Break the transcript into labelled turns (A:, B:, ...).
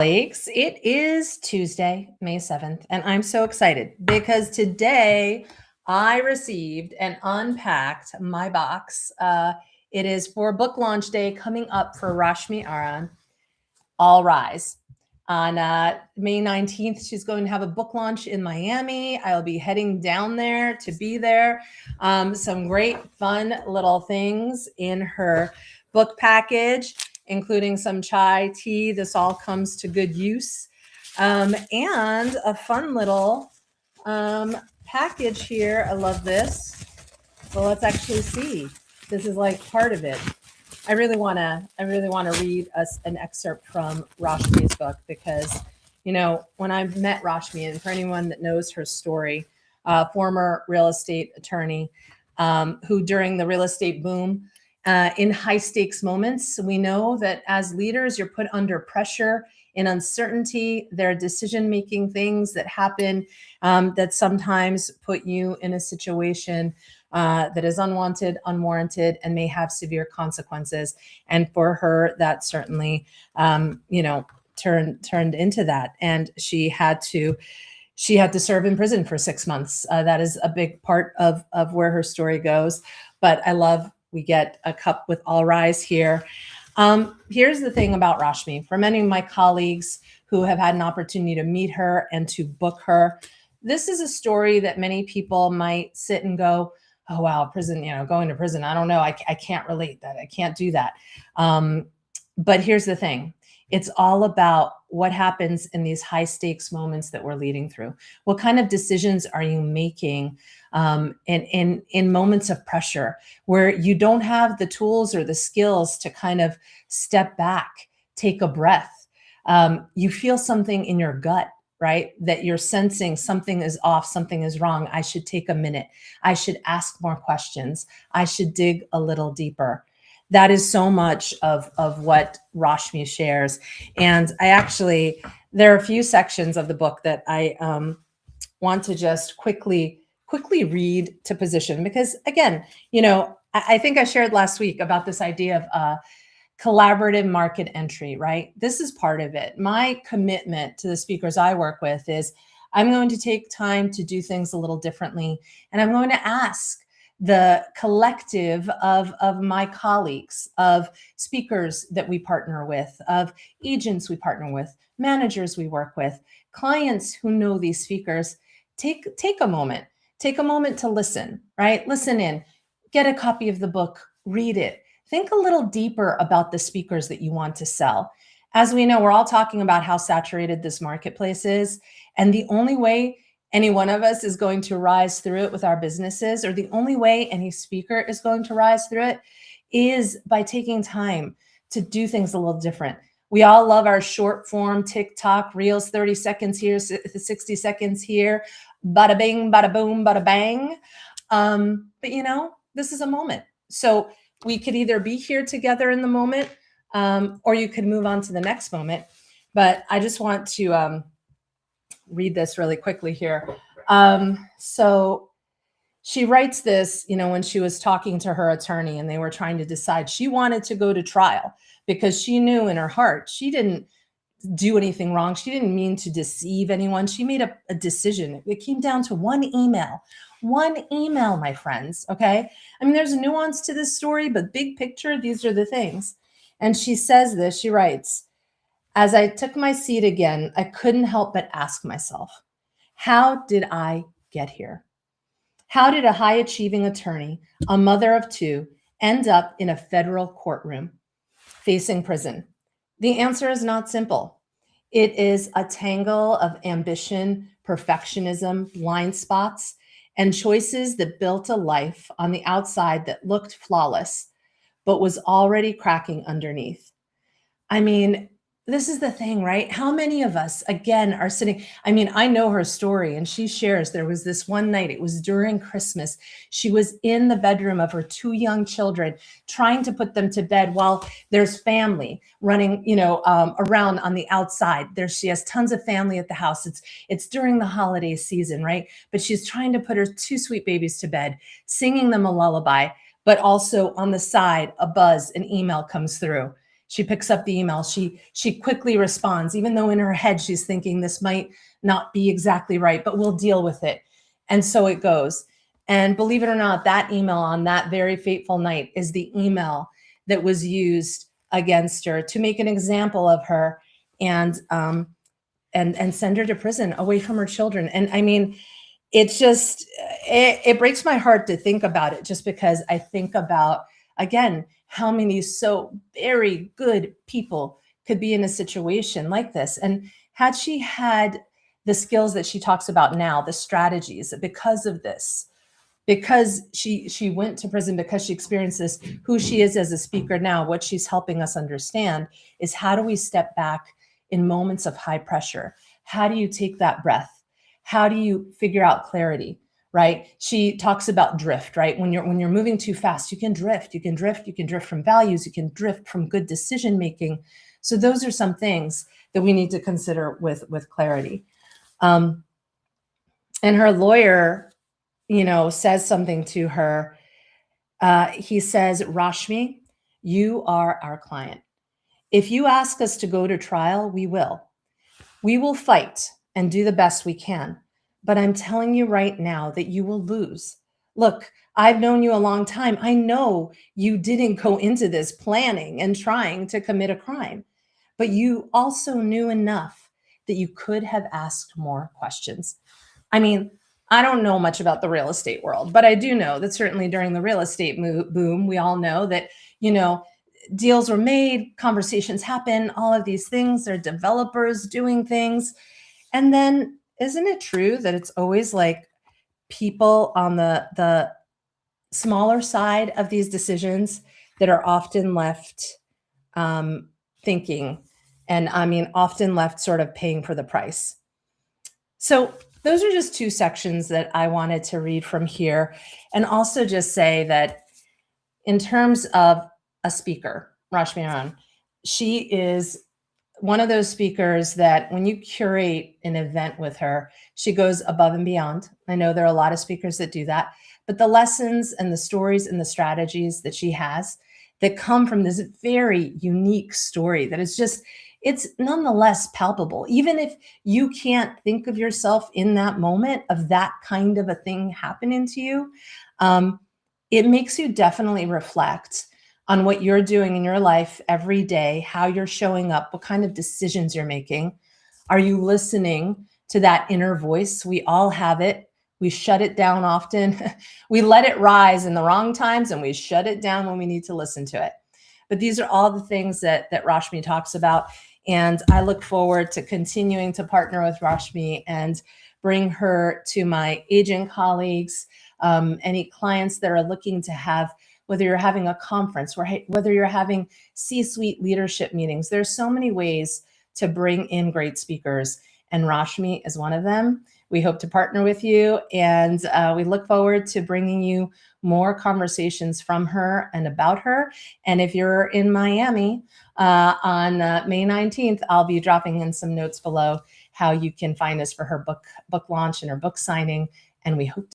A: Colleagues, it is Tuesday, May 7th, and I'm so excited because today I received and unpacked my box. It is for book launch day coming up for Rashmi Aran, All Rise. On May 19th, she's going to have a book launch in Miami. I'll be heading down there to be there. Some great fun little things in her book package, including some chai tea. This all comes to good use. And a fun little package here. I love this. So let's actually see. This is like part of it. I really want to read us an excerpt from Rashmi's book because, when I met Rashmi, and for anyone that knows her story, former real estate attorney, who during the real estate boom, in high stakes moments, we know that as leaders, you're put under pressure in uncertainty. There are decision-making things that happen that sometimes put you in a situation that is unwanted, unwarranted, and may have severe consequences. And for her, that certainly, turned into that. And she had to serve in prison for 6 months. That is a big part of where her story goes. But I love, we get a cup with All Rise here. Here's the thing about Rashmi. For many of my colleagues who have had an opportunity to meet her and to book her, this is a story that many people might sit and go, oh, wow, prison, going to prison. I don't know. I can't relate that. I can't do that. But here's the thing. It's all about what happens in these high stakes moments that we're leading through. What kind of decisions are you making in moments of pressure where you don't have the tools or the skills to kind of step back, take a breath? You feel something in your gut, right? That you're sensing something is off, something is wrong. I should take a minute. I should ask more questions. I should dig a little deeper. That is so much of what Rashmi shares. And there are a few sections of the book that I want to just quickly read to position, because again, I think I shared last week about this idea of collaborative market entry, right? This is part of it. My commitment to the speakers I work with is I'm going to take time to do things a little differently. And I'm going to ask the collective of my colleagues, of speakers that we partner with, of agents we partner with, managers we work with, clients who know these speakers, take a moment to listen, right? Listen in, get a copy of the book, read it. Think a little deeper about the speakers that you want to sell. As we know, we're all talking about how saturated this marketplace is. And the only way any one of us is going to rise through it with our businesses, or the only way any speaker is going to rise through it, is by taking time to do things a little different. We all love our short form TikTok reels, 30 seconds here, 60 seconds here, bada bing, bada boom, bada bang. But this is a moment. So we could either be here together in the moment, or you could move on to the next moment. But I just want to read this really quickly here. So she writes this, when she was talking to her attorney and they were trying to decide. She wanted to go to trial because she knew in her heart she didn't do anything wrong. She didn't mean to deceive anyone. She made a decision. It came down to one email, my friends. Okay. I mean, there's a nuance to this story, but big picture, these are the things. And she says this, she writes, as I took my seat again, I couldn't help but ask myself, how did I get here? How did a high-achieving attorney, a mother of two, end up in a federal courtroom facing prison? The answer is not simple. It is a tangle of ambition, perfectionism, blind spots, and choices that built a life on the outside that looked flawless, but was already cracking underneath. I mean, this is the thing, right? How many of us, again, are sitting? I mean, I know her story, and she shares there was this one night, it was during Christmas. She was in the bedroom of her two young children, trying to put them to bed while there's family running, around on the outside. She has tons of family at the house. It's during the holiday season, right? But she's trying to put her two sweet babies to bed, singing them a lullaby, but also on the side, a buzz, an email comes through. She picks up the email. She quickly responds, even though in her head she's thinking this might not be exactly right, but we'll deal with it. And so it goes. And believe it or not, that email on that very fateful night is the email that was used against her to make an example of her and send her to prison away from her children. And I mean, it's just it breaks my heart to think about it, just because I think about, again, how many so very good people could be in a situation like this. And had she had the skills that she talks about now, the strategies, because of this, because she went to prison, because she experienced this, who she is as a speaker now, what she's helping us understand is, how do we step back in moments of high pressure? How do you take that breath? How do you figure out clarity, right? She talks about drift, right? When you're moving too fast, you can drift, you can drift from values, you can drift from good decision making. So those are some things that we need to consider with clarity. And her lawyer, says something to her. He says, Rashmi, you are our client. If you ask us to go to trial, we will. We will fight and do the best we can. But I'm telling you right now that you will lose. Look, I've known you a long time. I know you didn't go into this planning and trying to commit a crime, but you also knew enough that you could have asked more questions. I mean, I don't know much about the real estate world, but I do know that certainly during the real estate boom, we all know that, deals were made, conversations happen, all of these things. There are developers doing things. And then isn't it true that it's always like people on the smaller side of these decisions that are often left thinking, and I mean, often left sort of paying for the price. So those are just two sections that I wanted to read from here, and also just say that in terms of a speaker, Rashmi Aran, she is one of those speakers that when you curate an event with her, she goes above and beyond. I know there are a lot of speakers that do that, but the lessons and the stories and the strategies that she has that come from this very unique story that is just, it's nonetheless palpable. Even if you can't think of yourself in that moment of that kind of a thing happening to you, it makes you definitely reflect on what you're doing in your life every day, how you're showing up, what kind of decisions you're making. Are you listening to that inner voice? We all have it. We shut it down often. We let it rise in the wrong times, and we shut it down when we need to listen to it. But these are all the things that Rashmi talks about. And I look forward to continuing to partner with Rashmi and bring her to my agent colleagues, any clients that are looking to have, whether you're having a conference, whether you're having C-suite leadership meetings. There's so many ways to bring in great speakers, and Rashmi is one of them. We hope to partner with you, and we look forward to bringing you more conversations from her and about her. And if you're in Miami on May 19th, I'll be dropping in some notes below how you can find us for her book launch and her book signing, and we hope